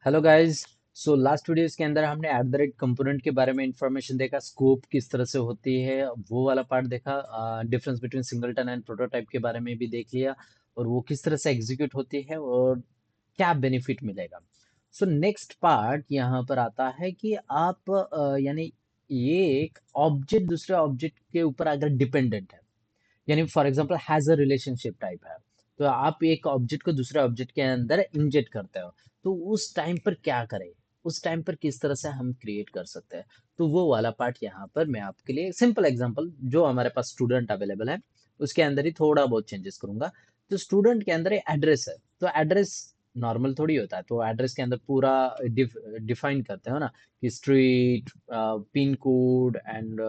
Hello guys. So last videos के अंदर हमने एट द रेट कंपोनेंट के बारे में इंफॉर्मेशन देखा, स्कोप किस तरह से होती है वो वाला पार्ट देखा, difference between singleton and prototype के बारे में भी देख लिया और वो किस तरह से एग्जीक्यूट होती है और क्या बेनिफिट मिलेगा। सो नेक्स्ट पार्ट यहाँ पर आता है कि आप यानी ये एक ऑब्जेक्ट दूसरे ऑब्जेक्ट के ऊपर अगर डिपेंडेंट है, यानी for example has a relationship type है, तो आप एक ऑब्जेक्ट को दूसरे ऑब्जेक्ट के अंदर इंजेक्ट करते हो, तो उस टाइम पर क्या करें, उस टाइम पर किस तरह से हम क्रिएट कर सकते हैं। तो वो वाला पार्ट यहाँ पर मैं आपके लिए सिंपल एग्जांपल जो हमारे पास स्टूडेंट अवेलेबल है उसके अंदर ही थोड़ा बहुत चेंजेस करूंगा। तो स्टूडेंट के अंदर एड्रेस है, तो एड्रेस नॉर्मल थोड़ी होता है, तो एड्रेस के अंदर पूरा डिफाइन करते हो ना कि street, pin code and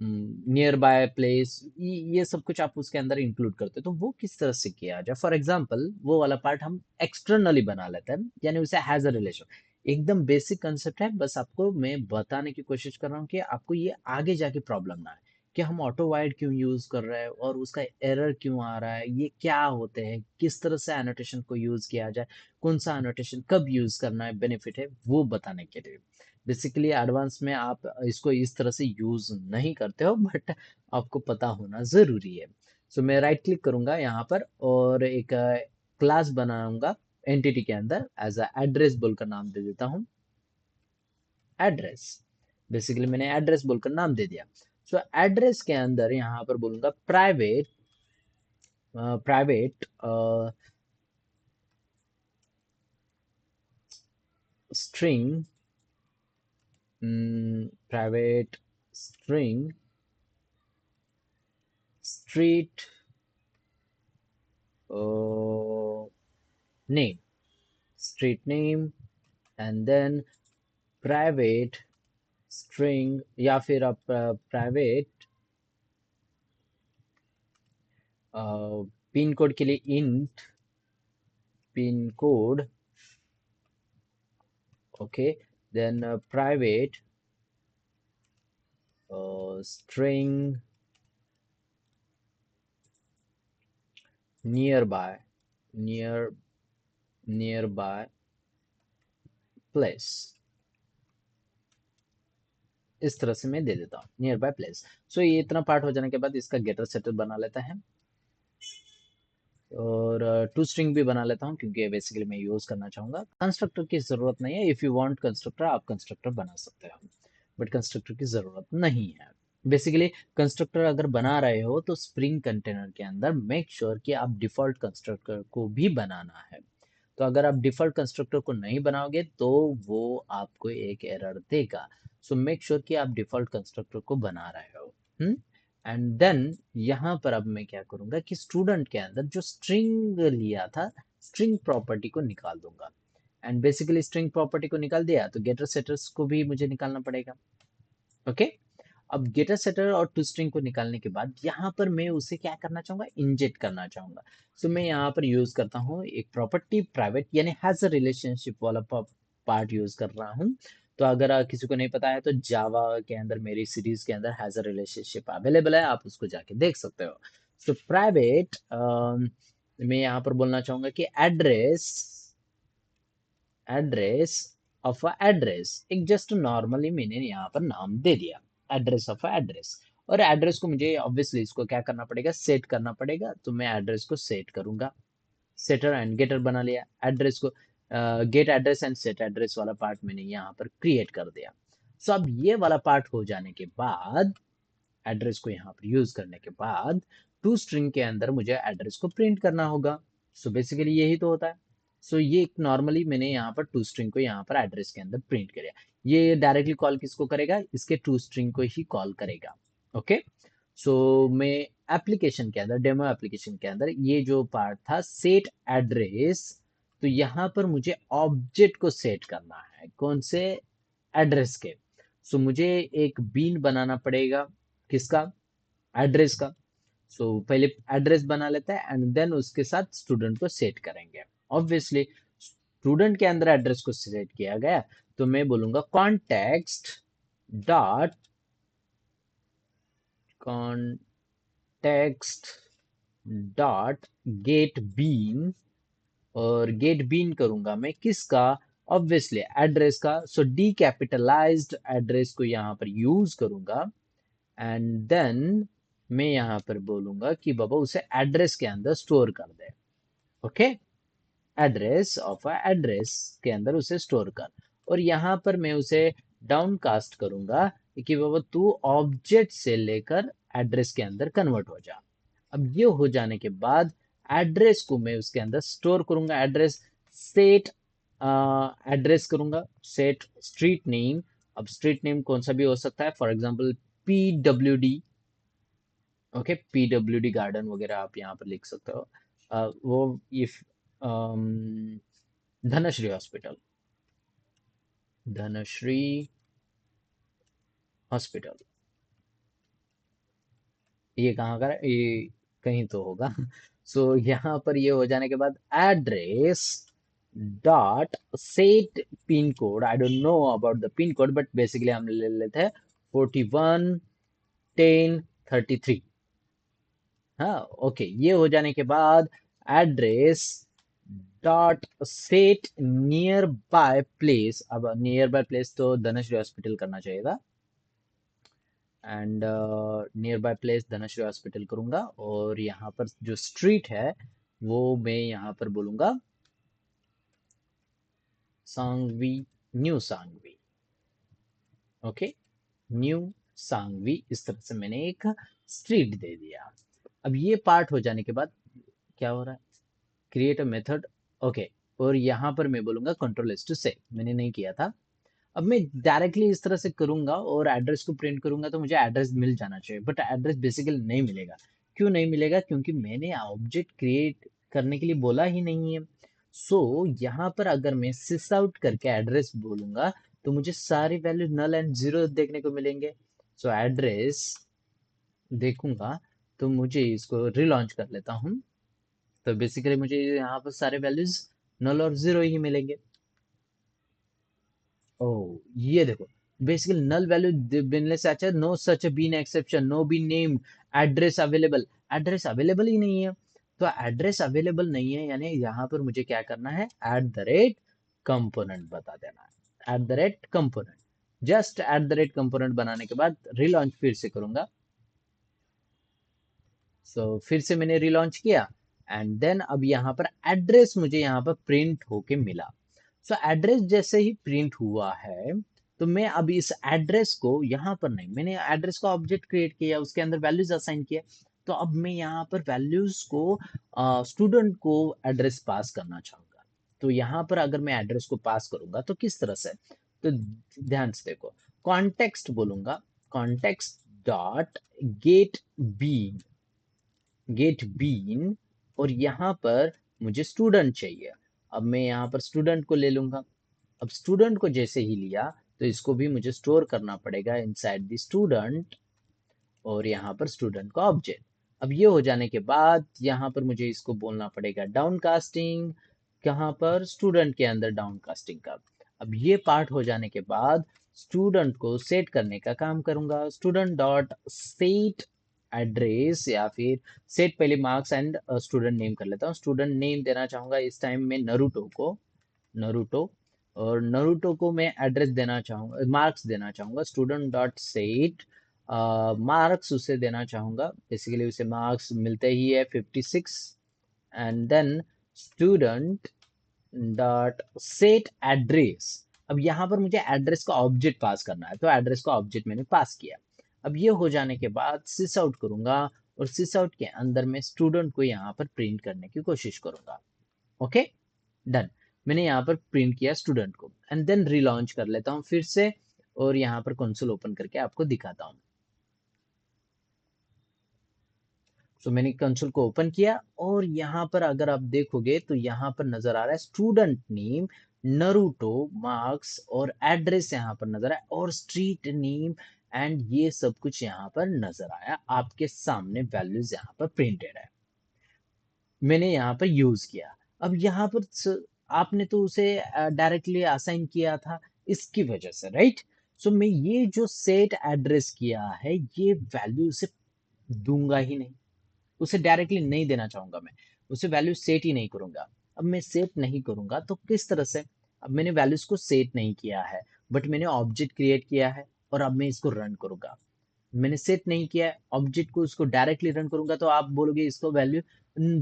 near by place, ये सब कुछ आप उसके अंदर इंक्लूड करते हो। तो वो किस तरह से किया जाए, फॉर एग्जांपल वो वाला पार्ट हम एक्सटर्नली बना लेते हैं, यानी उसे हैज अ रिलेशन। एकदम बेसिक कंसेप्ट है, बस आपको मैं बताने की कोशिश कर रहा हूँ कि आपको ये आगे जाके प्रॉब्लम ना आए कि हम ऑटो वाइड क्यों यूज कर रहे हैं और उसका एरर क्यों आ रहा है, ये क्या होते हैं, किस तरह से एनोटेशन को यूज किया जाए, कौन सा एनोटेशन कब यूज करना है, बेनिफिट है वो बताने के लिए। बेसिकली एडवांस में आप इसको इस तरह से यूज नहीं करते हो, बट आपको पता होना जरूरी है। सो मैं राइट क्लिक करूंगा यहाँ पर और एक क्लास बनाऊंगा एंटिटी के अंदर, एज अ एड्रेस बोलकर नाम दे देता हूँ, एड्रेस। बेसिकली मैंने एड्रेस बोलकर नाम दे दिया। सो एड्रेस के अंदर यहाँ पर बोलूंगा private, private string, private string street name, street name, and then private string, या फिर आप प्राइवेट पिन कोड के लिए int pin code, okay, then private string nearby, near nearby place. इस तरह से मैं दे देता हूँ नियर बाय प्लेस। सो ये इतना पार्ट हो जाने के बाद इसका गेटर सेटर बना लेता है और टू स्ट्रिंग भी बना लेता हूँ क्योंकि बेसिकली मैं यूज करना चाहूंगा। कंस्ट्रक्टर की जरूरत नहीं है, इफ यू वांट कंस्ट्रक्टर आप कंस्ट्रक्टर बना सकते हो, बट कंस्ट्रक्टर की जरूरत नहीं है। बेसिकली कंस्ट्रक्टर अगर बना रहे हो तो स्प्रिंग कंटेनर के अंदर मेक श्योर कि आप डिफॉल्ट कंस्ट्रक्टर को भी बनाना है। तो अगर आप डिफॉल्ट कंस्ट्रक्टर को नहीं बनाओगे तो वो आपको एक एरर देगा। सो मेक श्योर कि आप डिफॉल्ट कंस्ट्रक्टर को बना रहे हो। एंड देन यहाँ पर अब मैं क्या करूंगा कि स्टूडेंट के अंदर जो स्ट्रिंग लिया था, स्ट्रिंग प्रॉपर्टी को निकाल दूंगा। एंड बेसिकली स्ट्रिंग प्रॉपर्टी को निकाल दिया तो गेटर सेटर्स को भी मुझे निकालना पड़ेगा। ओके, अब गेटर सेटर और टू स्ट्रिंग को निकालने के बाद यहाँ पर मैं उसे क्या करना चाहूंगा, इंजेक्ट करना चाहूंगा। सो मैं यहाँ पर यूज करता हूँ एक प्रॉपर्टी प्राइवेट, यानी हैज अ रिलेशनशिप वाला पार्ट यूज कर रहा हूँ। तो अगर किसी को नहीं पता है तो जावा के अंदर मेरी सीरीज के अंदर हैज अ रिलेशनशिप अवेलेबल है, आप उसको जाके देख सकते हो। सो प्राइवेट मैं यहाँ पर बोलना चाहूंगा कि address, address of a address, एक जस्ट नॉर्मली मैंने यहाँ पर नाम दे दिया एड्रेस ऑफ अ एड्रेस। और एड्रेस को मुझे ऑब्वियसली इसको क्या करना पड़ेगा, सेट करना पड़ेगा, तो मैं एड्रेस को सेट करूंगा। सेटर एंड गेटर बना लिया एड्रेस को, get address and set address वाला पार्ट मैंने यहाँ पर क्रिएट कर दिया। सो अब ये वाला पार्ट हो जाने के बाद, एड्रेस को यहाँ पर यूज करने के बाद टू स्ट्रिंग के अंदर मुझे एड्रेस को प्रिंट करना होगा। सो बेसिकली यही तो होता है। सो ये नॉर्मली मैंने यहाँ पर टू स्ट्रिंग को यहाँ पर एड्रेस के अंदर प्रिंट किया। ये डायरेक्टली कॉल किसको करेगा, इसके टू स्ट्रिंग को ही कॉल करेगा। ओके, सो मैं एप्लीकेशन के अंदर, डेमो एप्लीकेशन के अंदर ये जो पार्ट था सेट एड्रेस, तो यहाँ पर मुझे ऑब्जेक्ट को सेट करना है, कौन से, एड्रेस के। सो मुझे एक बीन बनाना पड़ेगा, किसका, एड्रेस का। सो पहले एड्रेस बना लेता है एंड देन उसके साथ स्टूडेंट को सेट करेंगे। ऑब्वियसली स्टूडेंट के अंदर एड्रेस को सेट किया गया, तो मैं बोलूंगा context dot, context dot get bean, और गेट बीन करूंगा मैं किसका, ऑब्वियसली एड्रेस का, सो डी कैपिटलाइज्ड एड्रेस को यहाँ पर यूज करूंगा एंड देन मैं यहाँ पर बोलूंगा कि बाबा उसे एड्रेस के अंदर स्टोर कर दे। ओके, एड्रेस ऑफ एड्रेस के अंदर उसे स्टोर कर, और यहाँ पर मैं उसे डाउन कास्ट करूंगा कि बाबा तू ऑब्जेक्ट से लेकर एड्रेस के अंदर कन्वर्ट हो जा। अब ये हो जाने के बाद एड्रेस को मैं उसके अंदर स्टोर करूंगा, एड्रेस सेट एड्रेस करूंगा, सेट स्ट्रीट नेम। अब स्ट्रीट नेम कौन सा भी हो सकता है, for example PWD। Okay, PWD garden वगैरह आप यहाँ पर लिख सकते हो। वो if Dhanashree hospital, Dhanashree hospital, ये कहाँ का है? ये कहीं तो होगा। सो यहाँ पर ये हो जाने के बाद address dot set pin code, I don't know about the pin code but basically हम ले लेते हैं 411033। हाँ, ओके, ये हो जाने के बाद address dot set near by place. अब नियर बाय प्लेस तो धनश्री हॉस्पिटल करना चाहिए था, and near by place Dhanashree hospital करूंगा, और यहाँ पर जो स्ट्रीट है वो मैं यहाँ पर बोलूंगा Sangvi, new Sangvi. Okay, new Sangvi, इस तरह से मैंने एक स्ट्रीट दे दिया। अब ये पार्ट हो जाने के बाद क्या हो रहा है, क्रिएट अ मेथड। ओके, और यहाँ पर मैं बोलूंगा कंट्रोल एस टू सेव, मैंने नहीं किया था। अब मैं डायरेक्टली इस तरह से करूंगा और एड्रेस को प्रिंट करूंगा तो मुझे एड्रेस मिल जाना चाहिए, बट एड्रेस बेसिकली नहीं मिलेगा। क्यों नहीं मिलेगा, क्योंकि मैंने ऑब्जेक्ट क्रिएट करने के लिए बोला ही नहीं है। सो यहाँ पर अगर मैं सिस आउट करके एड्रेस बोलूंगा तो मुझे सारी वैल्यू नल एंड जीरो देखने को मिलेंगे। सो एड्रेस देखूंगा तो मुझे इसको रिलॉन्च कर लेता हूँ, तो बेसिकली मुझे यहाँ पर सारे वैल्यूज नल और जीरो ही मिलेंगे। ओह, ये देखो, बेसिकली नल वैल्यू मिलने से अच्छा, no such bean exception, no bean named, address available. Address available ही नहीं है, तो एड्रेस अवेलेबल नहीं है यानी यहाँ पर मुझे क्या करना है, एट द रेट कंपोनेंट बता देना है, eight the rate component. Just eight the rate component बनाने के बाद रिलॉन्च फिर से करूंगा। सो फिर से मैंने रिलॉन्च किया एंड देन अब यहाँ पर एड्रेस मुझे यहाँ पर प्रिंट होके मिला। सो एड्रेस जैसे ही प्रिंट हुआ है तो मैं अब इस एड्रेस को यहाँ पर नहीं, मैंने एड्रेस का ऑब्जेक्ट क्रिएट किया, उसके अंदर वैल्यूज असाइन किया, तो अब मैं यहाँ पर वैल्यूज को स्टूडेंट को एड्रेस पास करना चाहूंगा। तो यहाँ पर अगर मैं एड्रेस को पास करूंगा तो किस तरह से, तो ध्यान से देखो, कॉन्टेक्स्ट बोलूंगा, context dot get B, get bean, और यहाँ पर मुझे स्टूडेंट चाहिए। अब मैं यहाँ पर स्टूडेंट को ले लूंगा। अब स्टूडेंट को जैसे ही लिया तो इसको भी मुझे स्टोर करना पड़ेगा इनसाइड द स्टूडेंट, और यहाँ पर स्टूडेंट का ऑब्जेक्ट। अब ये हो जाने के बाद यहाँ पर मुझे इसको बोलना पड़ेगा डाउन कास्टिंग, कहाँ पर, स्टूडेंट के अंदर डाउन कास्टिंग का। अब ये पार्ट हो जाने के बाद स्टूडेंट को सेट करने का काम करूंगा, स्टूडेंट डॉट सेट एड्रेस, या फिर सेट पहले मार्क्स एंड स्टूडेंट नेम कर लेता हूँ। स्टूडेंट नेम देना चाहूंगा इस टाइम में नरूटो को, नरूटो, और नरूटो को मैं एड्रेस देना चाहूंगा, मार्क्स देना चाहूंगा, स्टूडेंट डॉट सेट मार्क्स उसे देना चाहूंगा, बेसिकली उसे मार्क्स मिलते ही है 56, and then student dot set address. अब यहाँ पर मुझे एड्रेस का ऑब्जेक्ट पास करना है, तो एड्रेस का ऑब्जेक्ट मैंने पास किया। अब ये हो जाने के बाद सिस आउट करूंगा, और सिस आउट के अंदर मैं स्टूडेंट को यहाँ पर प्रिंट करने की कोशिश करूंगा। ओके, डन, मैंने यहाँ पर प्रिंट किया स्टूडेंट को, एंड देन रिलॉन्च कर लेता हूँ फिर से, और यहाँ पर कंसोल ओपन करके आपको दिखाता हूँ। तो मैंने कंसोल को ओपन किया, और यहाँ पर अगर आप देखोगे तो यहाँ पर नजर आ रहा है स्टूडेंट नेम, नरूटो, मार्क्स, और एड्रेस यहाँ पर नजर आया, और स्ट्रीट नेम, एंड ये सब कुछ यहाँ पर नजर आया, आपके सामने वैल्यूज यहाँ पर प्रिंटेड है, मैंने यहाँ पर यूज किया। अब यहाँ पर आपने तो उसे डायरेक्टली असाइन किया था, इसकी वजह से, राइट। सो मैं ये जो सेट एड्रेस किया है ये वैल्यू उसे दूंगा ही नहीं, उसे डायरेक्टली नहीं देना चाहूंगा, मैं उसे वैल्यू सेट ही नहीं करूंगा। अब मैं सेट नहीं करूंगा तो किस तरह से, अब मैंने वैल्यूज को सेट नहीं किया है, बट मैंने ऑब्जेक्ट क्रिएट किया है और अब मैं इसको रन करूंगा। मैंने सेट नहीं किया है ऑब्जेक्ट को, उसको डायरेक्टली रन करूंगा तो आप बोलोगे इसको वैल्यू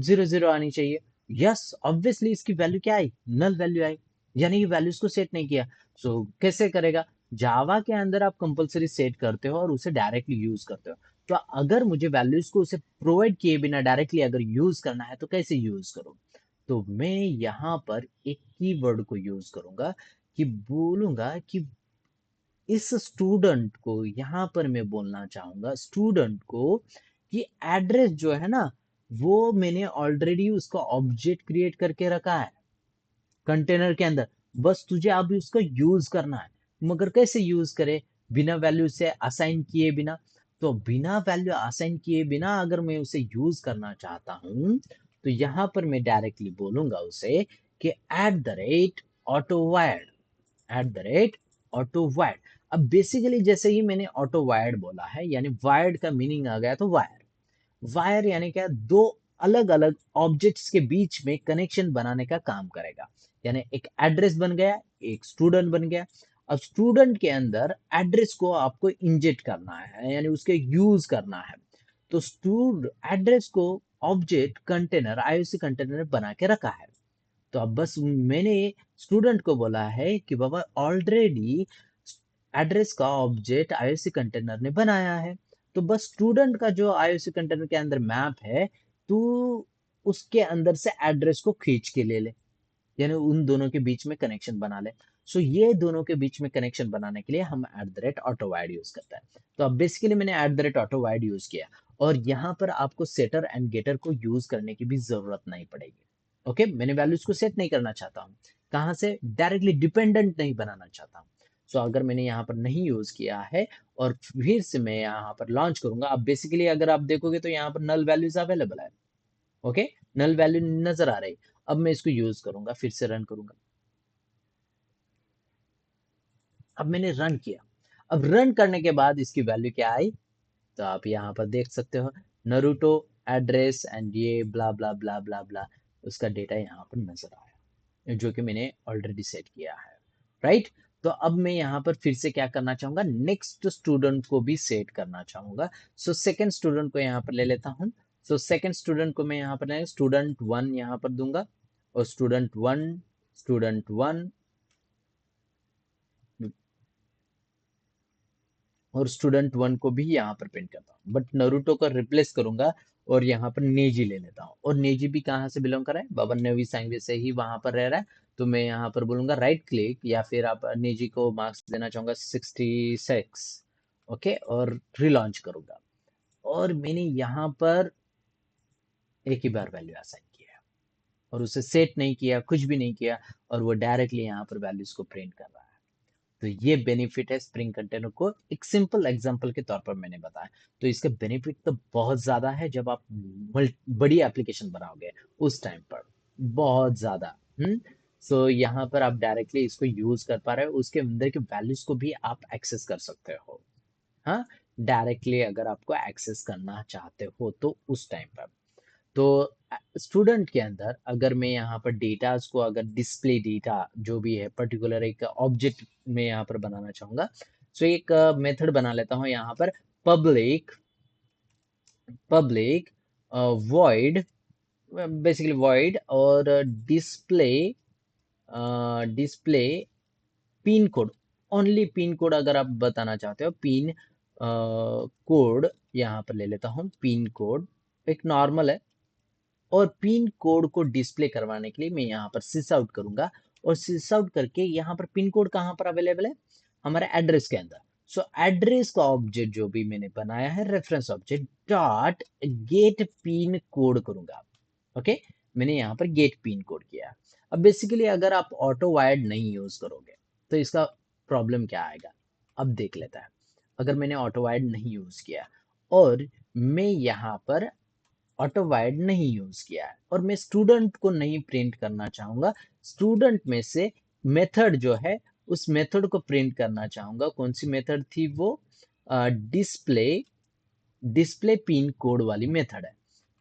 0 0 आनी चाहिए। यस, ऑब्वियसली इसकी वैल्यू क्या आई, नल वैल्यू आई, यानी कि वैल्यूज को सेट नहीं किया। सो कैसे करेगा, जावा के अंदर आप कंपलसरी सेट करते हो और उसे डायरेक्टली यूज करते हो। तो अगर मुझे वैल्यूज को उसे प्रोवाइड किए बिना डायरेक्टली अगर यूज करना है तो कैसे यूज करूं, तो मैं यहाँ पर एक कीवर्ड को यूज करूंगा कि बोलूंगा कि इस स्टूडेंट को, यहाँ पर मैं बोलना चाहूंगा स्टूडेंट को कि एड्रेस जो है ना, वो मैंने ऑलरेडी उसका ऑब्जेक्ट क्रिएट करके रखा है कंटेनर के अंदर, बस तुझे अब उसको यूज करना है। मगर कैसे यूज करे, बिना वैल्यू से असाइन किए बिना। तो बिना वैल्यू असाइन किए बिना अगर मैं उसे यूज करना चाहता हूं तो यहां पर मैं डायरेक्टली बोलूंगा उसे कि @ऑटोवायर्ड, @ऑटोवायर्ड। अब बेसिकली जैसे ही मैंने ऑटो वायर्ड बोला है, यानी वायर्ड का मीनिंग आ गया तो वायर, वायर यानी क्या, दो अलग अलग ऑब्जेक्ट्स के बीच में कनेक्शन बनाने का काम करेगा। यानी एक एड्रेस बन गया, एक स्टूडेंट बन गया। अब स्टूडेंट के अंदर एड्रेस को आपको इंजेक्ट करना है, यानी उसके यूज करना है। तो स्टूड एड्रेस को ऑब्जेक्ट कंटेनर, आईओसी कंटेनर बना के रखा है। तो अब बस मैंने स्टूडेंट को बोला है कि बाबा ऑलरेडी एड्रेस का ऑब्जेक्ट आईओसी कंटेनर ने बनाया है, तो बस स्टूडेंट का जो आईओसी कंटेनर के अंदर मैप है, तू उसके अंदर से एड्रेस को खींच के ले ले, यानी उन दोनों के बीच में कनेक्शन बना ले। सो ये दोनों के बीच में कनेक्शन बनाने के लिए हम @ऑटोवाइड यूज करता है। तो अब बेसिकली मैंने @ऑटोवाइड यूज किया और यहाँ पर आपको सेटर एंड गेटर को यूज करने की भी जरूरत नहीं पड़ेगी। ओके, मैंने वैल्यूज को सेट नहीं करना चाहता हूँ, कहाँ से, डायरेक्टली डिपेंडेंट नहीं बनाना चाहता हूँ। सो अगर मैंने यहाँ पर नहीं यूज किया है और फिर से मैं यहाँ पर लॉन्च करूंगा, अब बेसिकली अगर आप देखोगे तो यहाँ पर नल वैल्यूज अवेलेबल है। ओके, नल वैल्यू नजर आ रही। अब मैं इसको यूज करूंगा, फिर से रन करूंगा। अब मैंने रन किया, अब रन करने के बाद इसकी वैल्यू क्या आई, तो आप यहाँ पर देख सकते हो, नरूटो एड्रेस एंड ये ब्ला ब्ला ब्ला ब्ला ब्ला, उसका डेटा यहाँ पर नजर आया जो कि मैंने ऑलरेडी सेट किया है, राइट। तो अब मैं यहाँ पर फिर से क्या करना चाहूंगा, नेक्स्ट स्टूडेंट को भी सेट करना चाहूंगा। सो सेकंड स्टूडेंट को यहाँ पर ले लेता हूँ। सो सेकंड स्टूडेंट को मैं यहाँ पर स्टूडेंट 1 यहाँ पर दूंगा, और स्टूडेंट 1 और स्टूडेंट 1 को भी यहाँ पर प्रिंट करता हूँ, बट नरूटो को रिप्लेस करूंगा और यहाँ पर नेजी ले लेता हूँ। और नेजी भी कहाँ से बिलोंग कर रहा है, बाबा नवी सांगवे से ही वहां पर रह रहा है। तो मैं यहाँ पर बोलूंगा राइट क्लिक, या फिर आप नेजी को मार्क्स देना चाहूंगा 66। ओके, और रिलॉन्च करूंगा, और मैंने यहाँ पर एक ही बार वैल्यू असाइन किया है और उसे सेट नहीं किया, कुछ भी नहीं किया, और वो डायरेक्टली यहाँ पर वैल्यूज को प्रिंट कर रहा है। तो ये बेनिफिट है स्प्रिंग कंटेनर को, एक सिंपल एग्जांपल के तौर पर मैंने बताया। तो इसका बेनिफिट तो बहुत ज्यादा है, जब आप बड़ी एप्लीकेशन बनाओगे उस टाइम पर, बहुत ज्यादा। सो यहाँ पर आप डायरेक्टली इसको यूज कर पा रहे हो, उसके अंदर के वैल्यूज को भी आप एक्सेस कर सकते हो। हाँ, डायरेक्टली अगर आपको एक्सेस करना चाहते हो तो उस टाइम पर। तो स्टूडेंट के अंदर अगर मैं यहाँ पर डेटास को, अगर डिस्प्ले डेटा जो भी है पर्टिकुलर एक ऑब्जेक्ट में यहाँ पर बनाना चाहूंगा, सो एक मेथड बना लेता हूँ यहाँ पर, public public void, basically void, और display display pin code, only pin code अगर आप बताना चाहते हो, पिन कोड यहाँ पर ले लेता हूँ, पिन कोड एक नॉर्मल है। और पिन कोड को डिस्प्ले करवाने के लिए मैं यहाँ पर सिस आउट करूंगा, और सिस आउट करके यहाँ पर पिन कोड कहाँ पर अवेलेबल है, हमारे एड्रेस के अंदर। सो एड्रेस का ऑब्जेक्ट जो भी मैंने बनाया है, reference object dot gate pin code करूंगा। ओके, मैंने यहाँ पर गेट पिन कोड किया। अब बेसिकली अगर आप ऑटो वायर्ड नहीं यूज करोगे तो इसका प्रॉब्लम क्या आएगा, अब देख लेता है। अगर मैंने ऑटो वायर्ड नहीं यूज किया और मैं यहाँ पर ऑटो वायर्ड नहीं यूज किया है और मैं स्टूडेंट को नहीं प्रिंट करना चाहूंगा, स्टूडेंट में से मेथड जो है उस मेथड को प्रिंट करना चाहूंगा। कौन सी मेथड थी वो, डिस्प्ले डिस्प्ले पिन कोड वाली मेथड है।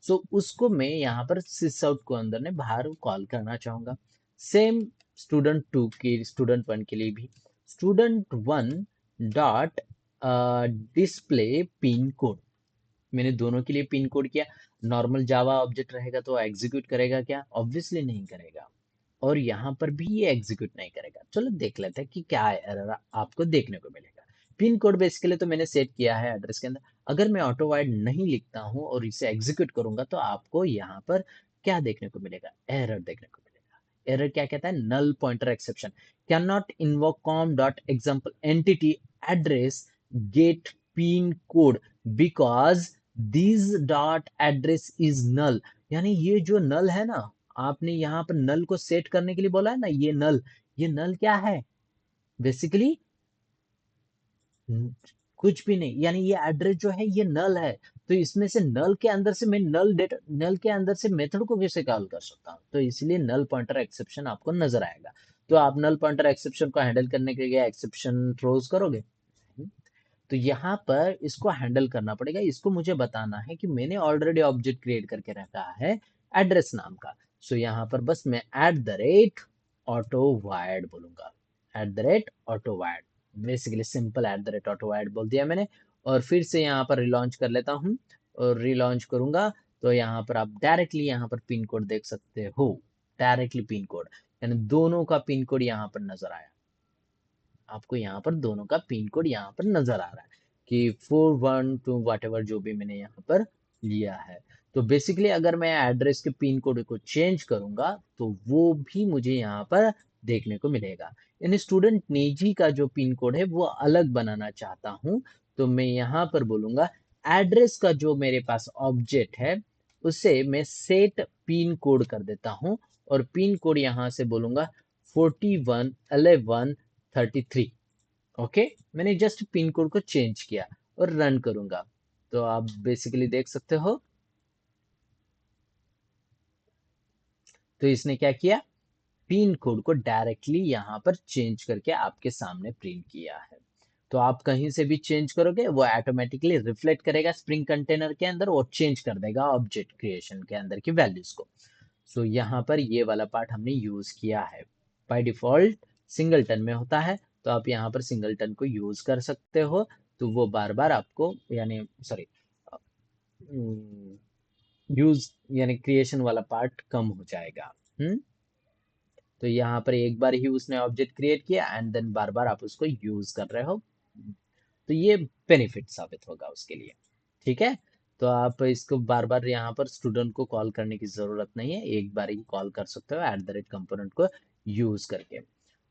सो उसको मैं यहाँ पर सिस आउट को अंदर ने बाहर कॉल करना चाहूंगा। सेम स्टूडेंट 2 की स्टूडेंट 1 के लिए भी student 1 dot display pin code. मैंने दोनों के लिए पिन कोड किया। नॉर्मल जावा ऑब्जेक्ट रहेगा तो एग्जीक्यूट करेगा क्या? ऑब्वियसली नहीं करेगा। और यहाँ पर भी ये एग्जीक्यूट नहीं करेगा। चलो देख लेते हैं कि क्या एरर आपको देखने को मिलेगा। पिन कोड बेसिकली तो मैंने सेट किया है एड्रेस के अंदर। अगर मैं ऑटो वाइड नहीं लिखता हूँ और इसे एग्जीक्यूट करूंगा तो आपको यहाँ पर क्या देखने को मिलेगा? एरर देखने को मिलेगा। एरर क्या कहता है? Null pointer exception cannot invoke com dot example entity address get pin code because this dot address is null. यानी ये जो नल है ना, आपने यहाँ पर नल को सेट करने के लिए बोला है ना, ये नल क्या है? बेसिकली कुछ भी नहीं, यानी ये एड्रेस जो है ये नल है। तो इसमें से नल के अंदर से मैं नल डेटा, नल के अंदर से मेथड को कैसे कॉल कर सकता हूँ? तो इसलिए नल पॉइंटर एक्सेप्शन आपको नजर आएगा। तो आप नल पॉइंटर एक्सेप्शन को हैंडल करने के लिए एक्सेप्शन थ्रोज करोगे। तो यहाँ पर इसको हैंडल करना पड़ेगा। इसको मुझे बताना है कि मैंने ऑलरेडी ऑब्जेक्ट क्रिएट करके रखा है एड्रेस नाम का। सो यहाँ पर बस मैं at the rate autowired बोलूंगा। At the rate autowired, basically simple at the rate autowired बोल दिया मैंने। और फिर से यहाँ पर रिलॉन्च कर लेता हूँ और रिलॉन्च करूंगा तो यहाँ पर आप डायरेक्टली यहाँ पर पिन कोड देख सकते हो। डायरेक्टली पिन कोड, यानी दोनों का पिन कोड यहाँ पर नजर आया। आपको यहाँ पर दोनों का पिन कोड यहाँ पर नजर आ रहा है कि 412 वाट एवर जो भी मैंने यहाँ पर लिया है। तो बेसिकली अगर मैं एड्रेस के पिन कोड को चेंज करूंगा तो वो भी मुझे यहाँ पर देखने को मिलेगा। यानी स्टूडेंट निजी का जो पिन कोड है वो अलग बनाना चाहता हूँ तो मैं यहाँ पर बोलूंगा एड्रेस का जो मेरे पास ऑब्जेक्ट है उसे मैं सेट पिन कोड कर देता हूँ और पिन कोड यहाँ से बोलूंगा 411133। ओके, मैंने जस्ट पिन कोड को चेंज किया और रन करूंगा तो आप बेसिकली देख सकते हो। तो इसने क्या किया? पिन कोड को डायरेक्टली यहाँ पर चेंज करके आपके सामने प्रिंट किया है। तो आप कहीं से भी चेंज करोगे वो ऑटोमेटिकली रिफ्लेक्ट करेगा स्प्रिंग कंटेनर के अंदर और चेंज कर देगा ऑब्जेक्ट क्रिएशन के अंदर की वैल्यूज को। सो यहाँ पर ये वाला पार्ट हमने यूज किया है। बाय डिफॉल्ट सिंगलटन में होता है तो आप यहाँ पर सिंगलटन को यूज कर सकते हो। तो वो बार बार आपको यानी सॉरी यूज यानी क्रिएशन वाला पार्ट कम हो जाएगा। तो यहाँ पर एक बार ही उसने ऑब्जेक्ट क्रिएट किया एंड देन बार बार आप उसको यूज कर रहे हो तो ये बेनिफिट साबित होगा उसके लिए। ठीक है, तो आप इसको बार बार यहाँ पर स्टूडेंट को कॉल करने की जरूरत नहीं है, एक बार ही कॉल कर सकते हो एट द रेट कंपोनेंट को यूज करके।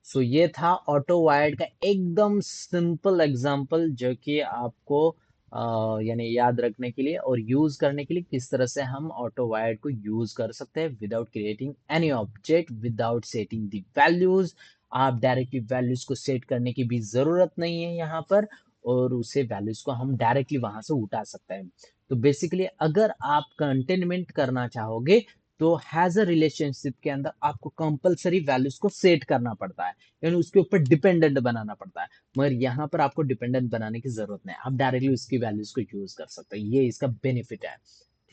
सो ये था ऑटो वायर्ड का एकदम सिंपल एग्जांपल जो कि आपको यानी याद रखने के लिए और यूज करने के लिए किस तरह से हम ऑटो वायर्ड को यूज कर सकते हैं without creating any object, without setting the values. आप डायरेक्टली वैल्यूज को सेट करने की भी जरूरत नहीं है यहाँ पर और उसे वैल्यूज को हम डायरेक्टली वहां से उठा सकते हैं। तो बेसिकली अगर आप कंटेनमेंट करना चाहोगे तो हैज अ रिलेशनशिप के अंदर आपको कंपलसरी वैल्यूज को सेट करना पड़ता है, यानी उसके ऊपर डिपेंडेंट बनाना पड़ता है। मगर यहाँ पर आपको डिपेंडेंट बनाने की जरूरत नहीं, आप डायरेक्टली उसकी वैल्यूज को यूज कर सकते हो, ये इसका बेनिफिट है।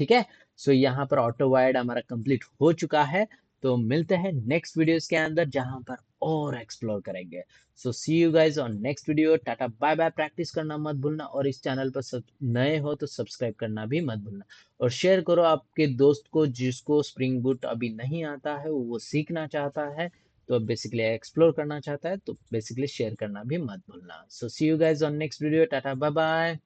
ठीक है, सो यहाँ पर ऑटो वायर्ड हमारा कंप्लीट हो चुका है। तो मिलते हैं नेक्स्ट वीडियोस के अंदर जहां पर और एक्सप्लोर करेंगे। So see you guys on next video. Tata bye bye. Practice करना मत भूलना और इस चैनल पर सब नए हो तो सब्सक्राइब करना भी मत भूलना और शेयर करो आपके दोस्त को जिसको स्प्रिंग बूट अभी नहीं आता है, वो सीखना चाहता है तो बेसिकली एक्सप्लोर करना चाहता है तो बेसिकली शेयर करना भी मत भूलना। So see you guys on next video. Tata bye bye.